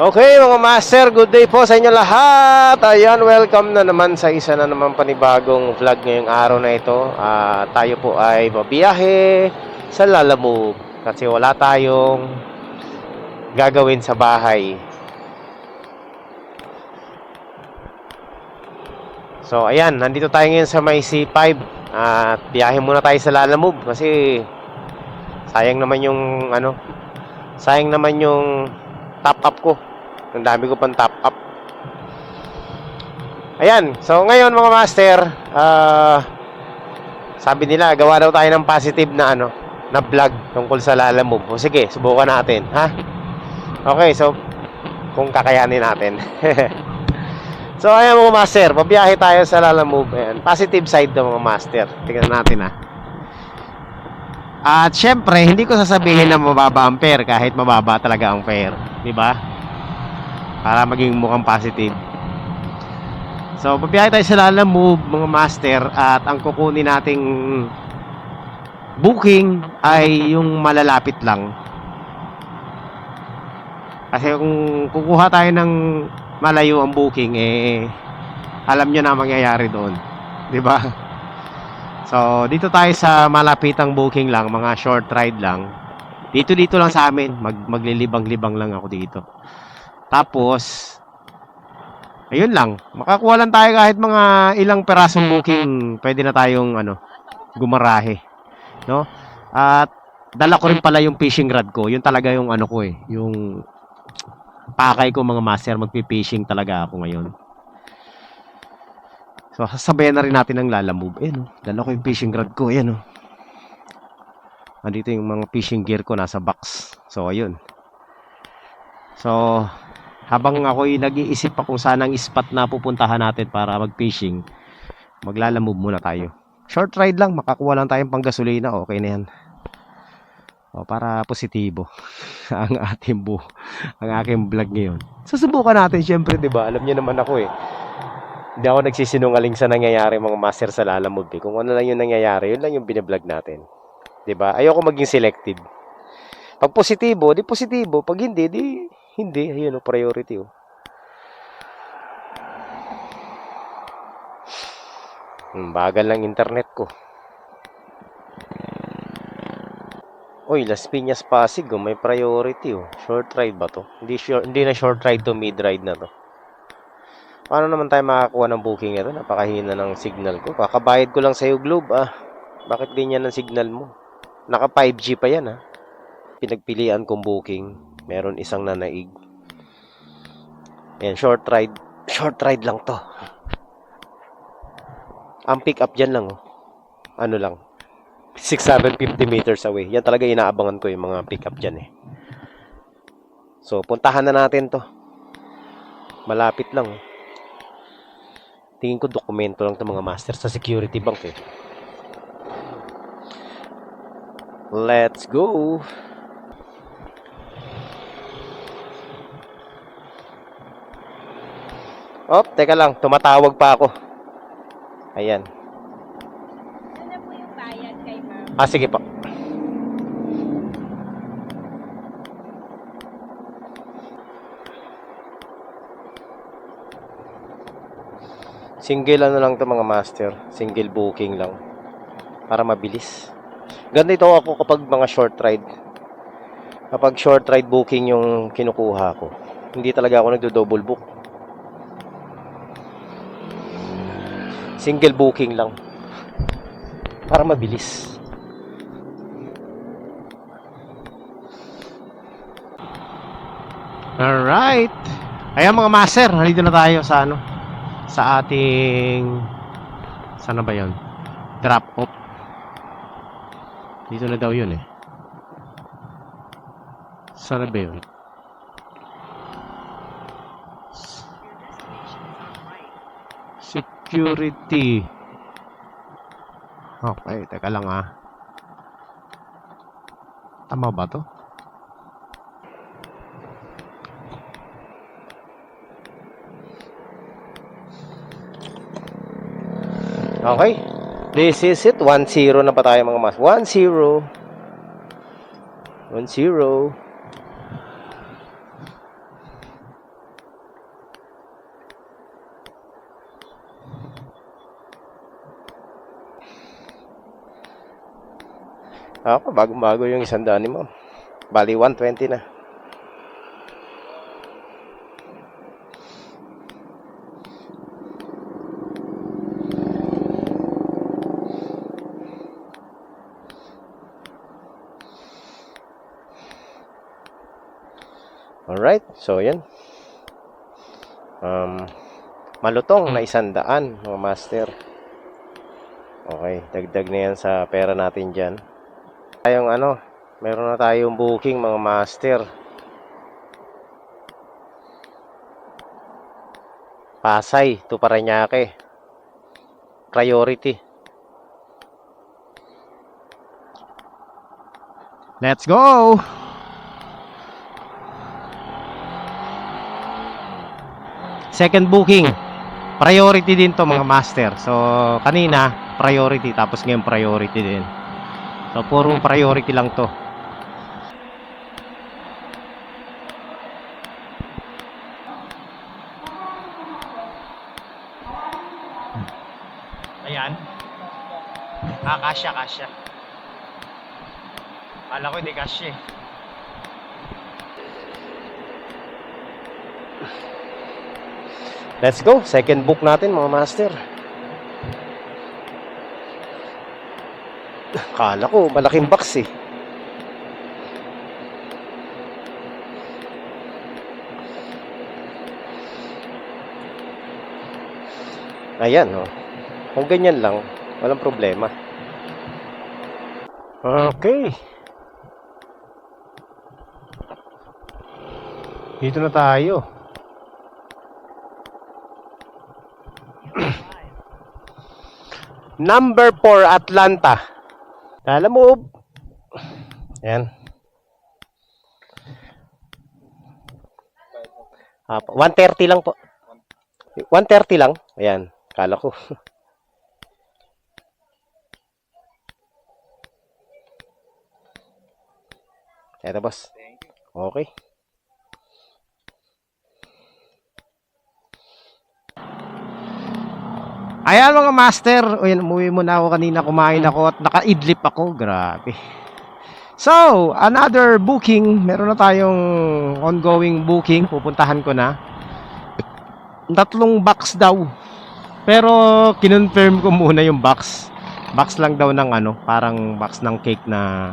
Okay mga master, good day po sa inyo lahat. Ayan, welcome na naman sa isa na naman panibagong vlog ngayong araw na ito. Tayo po ay babiyahe sa Lalamove kasi wala tayong gagawin sa bahay. So ayan, nandito tayo ngayon sa may C5 at biyahe muna tayo sa Lalamove kasi sayang naman yung top up ko. Ang dami ko pang top up. Ayan, so ngayon mga master, sabi nila gawa daw tayo ng positive na na vlog tungkol sa Lalamove. O sige, subukan natin, ha? Okay, so kung kakayanin natin. So ayan mga master, pabiyahe tayo sa Lalamove. Ayan, positive side to mga master. Tingnan natin, ha. At syempre, hindi ko sasabihin na mababa ang fare kahit mababa talaga ang fare, di ba? Para maging mukhang positive. So, pabiyahe tayo sa Lalamove mga master at ang kukunin nating booking ay yung malalapit lang. Kasi kung kukuha tayo ng malayo ang booking, alam nyo na mangyayari doon, di ba? So, dito tayo sa malapitang booking lang, mga short ride lang. Dito lang sa amin, maglilibang-libang lang ako dito. Tapos, ayun lang, makakuha lang tayo kahit mga ilang perasong booking, pwede na tayong gumarahe, no? At dala ko rin pala yung fishing rod ko. Yun talaga yung ko yung pakay ko mga master, magpi-fishing talaga ako ngayon. So, sasabayan na rin natin ang Lalamove. No? Dala ko yung fishing rod ko. Ayan, no? Andito yung mga fishing gear ko nasa box. So, ayun. So, habang ako'y nag-iisip pa kung saan ang spot na pupuntahan natin para mag-fishing, mag-Lalamove muna tayo. Short ride lang, makakuha lang tayong panggasolina. Okay na yan. O, para positibo ang aking vlog ngayon. Susubukan natin, syempre, diba? Alam niyo naman ako Hindi ako nagsisinungaling sa nangyayari mga master sa Lalamove. Kung ano lang yung nangyayari, yun lang yung binablog natin. Diba? Ayoko maging selective. Pag positibo, di positibo. Pag hindi, di hindi. Ayun o, priority o. Bagal lang internet ko. Uy, Las Piñas Pasig o, may priority o. Short ride ba to? Hindi na short ride to, mid ride na to. Paano naman tayo makakuha ng booking nito? Napakahina ng signal ko. Kakabayad ko lang sa'yo, Globe, Bakit ganyan ang signal mo? Naka 5G pa yan, Pinagpilian kong booking. Meron isang nanaig. Ayan, short ride. Short ride lang to. Ang pick up dyan lang, ano lang. 650 meters away. Yan talaga inaabangan ko yung mga pick up dyan, So, puntahan na natin to. Malapit lang, Tingin ko dokumento lang 'tong mga master sa Security Bank Let's go. Oh, teka lang, tumatawag pa ako. Ayan. Ano po yung bayad kay ma'am? Sige po. Single lang to mga master. Single booking lang. Para mabilis. Ganito ako kapag mga short ride. Kapag short ride booking yung kinukuha ko, hindi talaga ako nagdo-double book. Single booking lang. Para mabilis. Alright. Ayan mga master, nandito na tayo sa sa ating sana ba yun? Drop off. Dito na daw yun Sana ba yun? Security. Okay, teka lang Tama ba to? Okay. This is it. 1-0 na pa tayo mga mas. 1-0. 1-0. Ako, bagong-bago yung 100 ni ma'am. Bali, 120 na. Alright, so yan. Malutong na 100, mga master. Okay, dagdag na yan sa pera natin dyan. Tayong meron na tayong booking, mga master. Pasay to Parañaque. Priority. Let's go! Second booking. Priority din to, mga master. So, kanina, priority. Tapos ngayon, priority din. So, puro priority lang to. Ayan. Kasya, kasya. Kala ko hindi kasya eh. Let's go. Second book natin, mga master. Kala ko malaking box eh. Ayan, oh. Kung ganyan lang, walang problema. Okay. Dito na tayo. Number 4, Atlanta. Alam mo, yan. 130 lang po. 130 lang. Ayan, kala ko. Eto, boss. Okay. Ayan, mga master. Ayan, umuwi muna ako kanina, kumain ako at nakaidlip ako. Grabe. So, another booking. Meron na tayong ongoing booking. Pupuntahan ko na. 3 box daw. Pero kinonfirm ko muna yung box. Box lang daw ng parang box ng cake na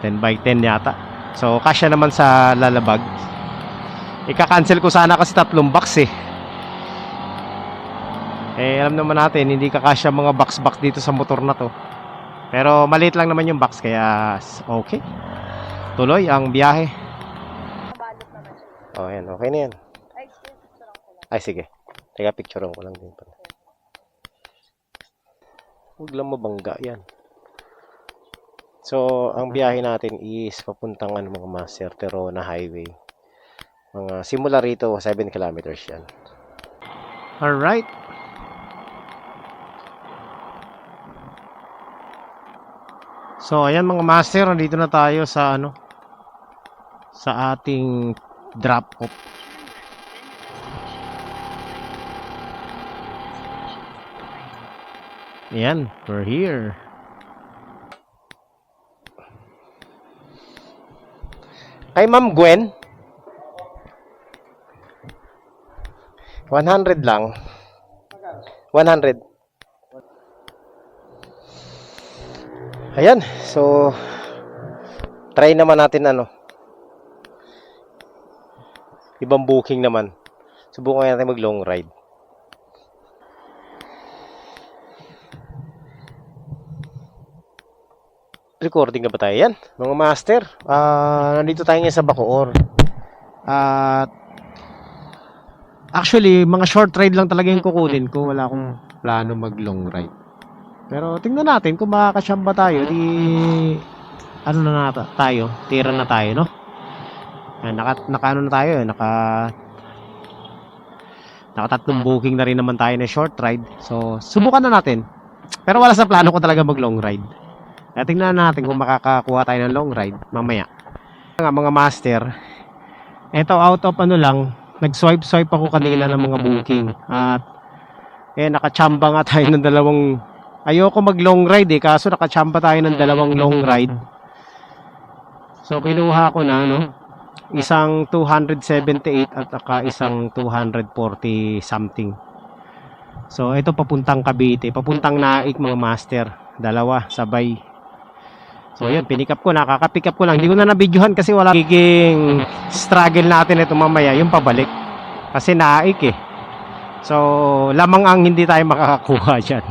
10 by 10 yata. So, kasya naman sa lalabag. Ika-cancel ko sana kasi 3 box eh. Alam naman natin, hindi kakasya mga box dito sa motor na to. Pero maliit lang naman yung box, kaya okay. Tuloy ang biyahe. Balot naman siya. Oh, yan. Okay na yan. Ay, picture ko lang. Ay, sige. Teka, picturean ko lang din pala. Huwag lang mabangga yan. So, ang biyahe natin is papuntang mga master, Terona Highway. Mga simula rito, 7 kilometers yan. Alright. So, ayan mga master, nandito na tayo sa sa ating drop off. Ayan, we're here. Kay Ma'am Gwen, 100 lang. 100. Ayan, so try naman natin ibang booking naman. Subukan natin mag long ride. Recording na ba tayo? Yan, mga master. Nandito tayo ngayon sa Bacoor. At actually, mga short ride lang talaga yung kukunin ko. Wala akong plano mag long ride. Pero tingnan natin kung makakasyamba tayo, di tayo, tira na tayo, no? Naka na tayo, naka 3 booking na rin naman tayo na short ride. So, subukan na natin. Pero wala sa plano ko talaga mag long ride. Tingnan natin kung makakakuha tayo ng long ride mamaya. Mga master, eto out of lang, nag-swipe ako kanina ng mga booking. At nakachamba nga tayo ng ayoko mag long ride eh, kaso nakachamba tayo ng dalawang long ride. So kinuha ko na no, isang 278 at saka isang 240 something. So ito papuntang Cavite, papuntang Naik mga master, dalawa sabay. So yun, pinikap ko, nakaka-pick up ko lang. Hindi ko na na-videohan kasi wala. Giging struggle natin ito mamaya, yung pabalik. Kasi Naik eh. So lamang ang hindi tayo makakakuha dyan.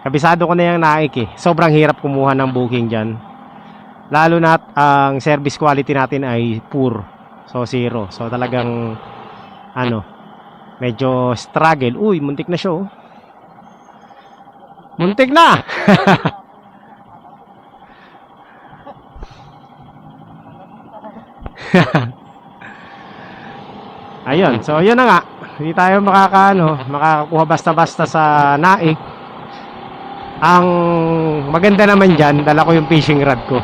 Kabisado ko na yung Naik eh. Sobrang hirap kumuha ng booking dyan. Lalo na ang service quality natin ay poor. So zero. So talagang ano, medyo struggle. Uy, muntik na siya oh. Muntik na! Ayun, so yun na nga. Hindi tayo makakakuha basta-basta sa Naik. Ang maganda naman dyan, dala ko yung fishing rod ko.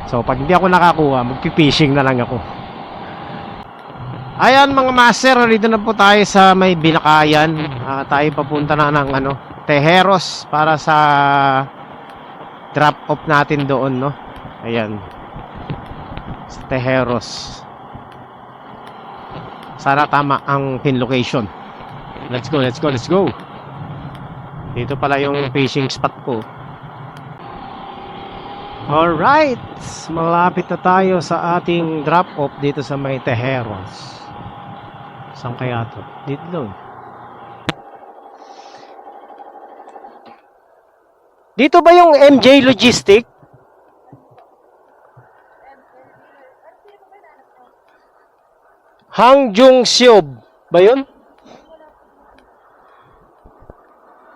So pag hindi ako nakakuha, magpi-fishing na lang ako. Ayan mga master, dito na po tayo sa may Bilakayan. Tayo papunta na ng Tejeros para sa drop off natin doon, no. Ayan. Sa Tejeros. Sana tama ang pin location. Let's go, let's go, let's go. Dito pala yung fishing spot ko. Alright, malapit na tayo sa ating drop off dito sa may Tejeros. Saan kaya to? Dito doon. Dito ba yung MJ Logistic? Hangjung Siob ba yun?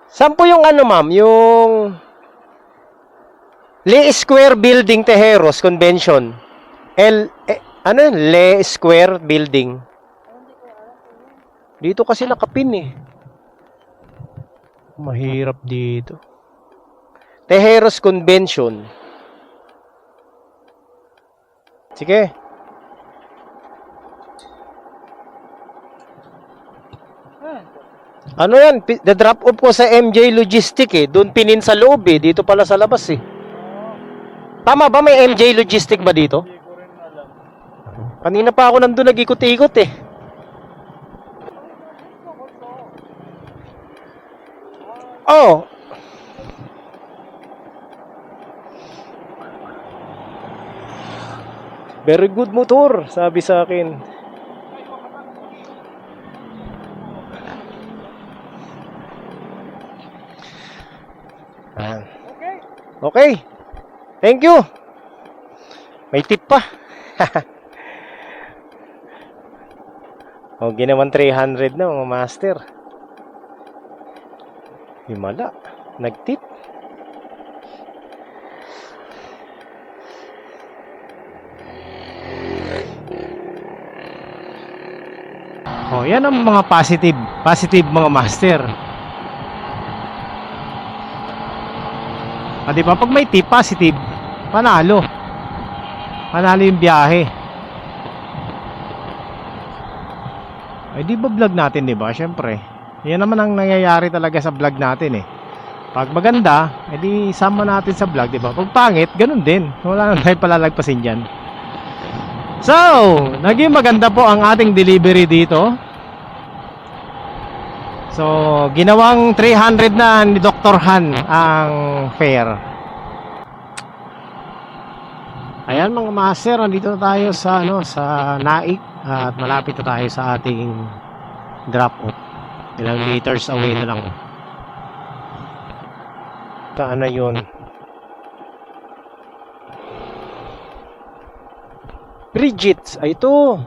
Saan po yung ma'am? Yung Le Square Building Tejeros Convention. Le Square Building. Dito kasi nakapin eh. Mahirap dito. Tejeros Convention. Sige. Ano yan? The drop off ko sa MJ Logistic eh. Doon pinin sa loob eh. Dito pala sa labas eh. Tama ba? May MJ Logistic ba dito? Kanina pa ako nandun nag-ikot-ikot eh. Oh. Very good motor, sabi sa akin. Okay. Thank you. May tip pa. O, ginawan 300 na mga master. Himala. Nag-tip. O, yan ang mga positive mga master. Di ba? Pag may tip, positive, panalo. Panalo yung biyahe. Ay, di ba vlog natin, di ba? Siyempre. Yan naman ang nangyayari talaga sa vlog natin eh. Pag maganda, edi sama natin sa vlog, di ba? Pag pangit, ganun din. Wala nang tayo palalagpasin dyan. So, naging maganda po ang ating delivery dito. So, ginawang 300 na ni Dr. Han ang fare. Ayan mga master, nandito na tayo sa sa Naik at malapit na tayo sa ating drop off. Ilang meters away na lang. Saan na yun? Bridget, ay ito.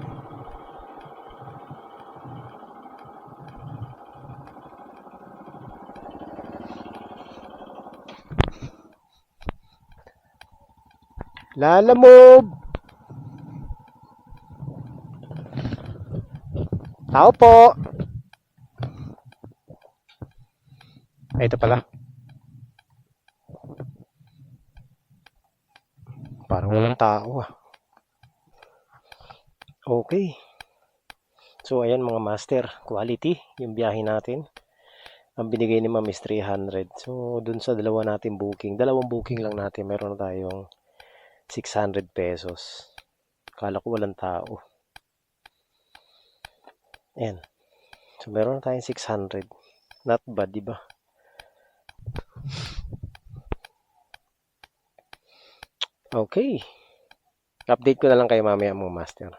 Lalamove. Tao po. Ay, ito pala. Parang walang tao ah. Okay. So, ayan mga master. Quality yung biyahe natin. Ang binigay ni ma'am is 300. So, dun sa dalawa natin booking, dalawang booking lang natin, meron na tayong 600 pesos. Kala ko walang tao. Ayan. So, meron na tayong 600. Not bad, di ba? Okay. Update ko na lang kayo mamaya mga master.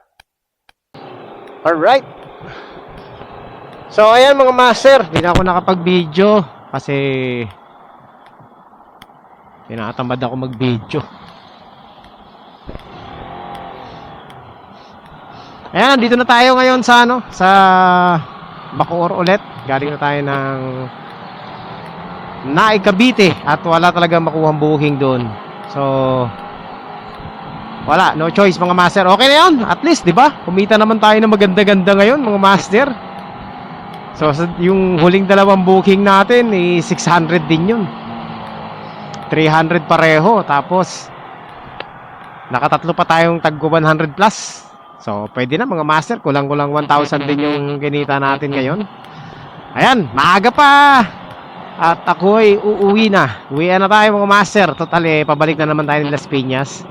Alright. So, ayan mga master. Hindi na ako nakapag-video kasi tinatamad ako mag-video. Ayan, dito na tayo ngayon sa sa Bacoor ulit. Galing na tayo ng Naik, Cavite at wala talaga makuhang booking doon. So, wala, no choice mga master. Okay na 'yon. At least, 'di ba? Kumita naman tayo ng maganda-ganda ngayon, mga master. So, yung huling dalawang booking natin, 600 din 'yun. 300 pareho, tapos nakatatlo pa tayong tag 100 plus. So, pwede na mga master, kulang-kulang 1,000 din yung kinita natin ngayon. Ayan, maaga pa. At ako ay uuwi na. Uwian na tayo mga master. Total pabalik na naman tayo ng Las Piñas.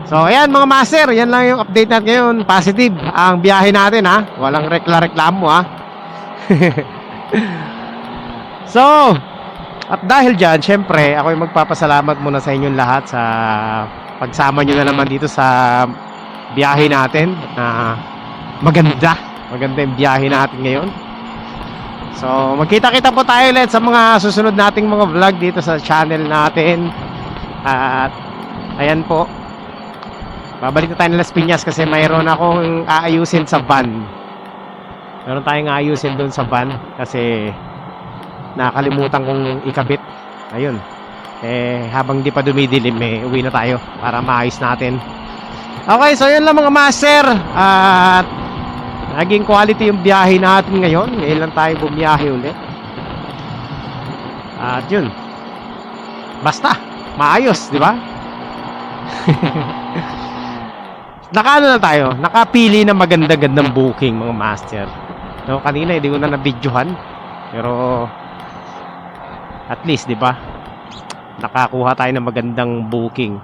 So, ayan mga master, yan lang yung update natin ngayon. Positive ang biyahe natin ha. Walang reklamo ha. So, at dahil dyan, syempre, ako yung magpapasalamat muna sa inyong lahat sa pagsama nyo na naman dito sa biyahe natin. Maganda yung biyahe natin ngayon. So, magkita-kita po tayo ulit sa mga susunod nating mga vlog dito sa channel natin. At, ayan po. Babalik na tayo ng Las Piñas kasi mayroon akong aayusin sa van. Meron tayong aayusin doon sa van kasi nakalimutan kong ikabit. Ayun. Habang di pa dumidilim, uwi na tayo para maayos natin. Okay, so yun lang mga master. At naging quality yung biyahe natin ngayon. Ngayon lang tayo bumiyahe ulit. At yun. Basta, maayos, di ba? Nakaano na tayo, nakapili ng maganda-gandang booking mga master. No, kanina hindi ko na na-videohan. Pero at least, di ba? Nakakuha tayo ng magandang booking.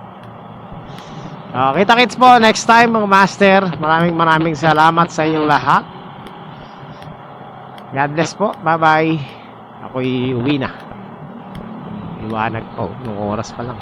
Kita-kits po next time mga master. Maraming salamat sa inyong lahat. God bless po. Bye-bye. Ako'y uwi na. Iwanag po. Nung oras pa lang.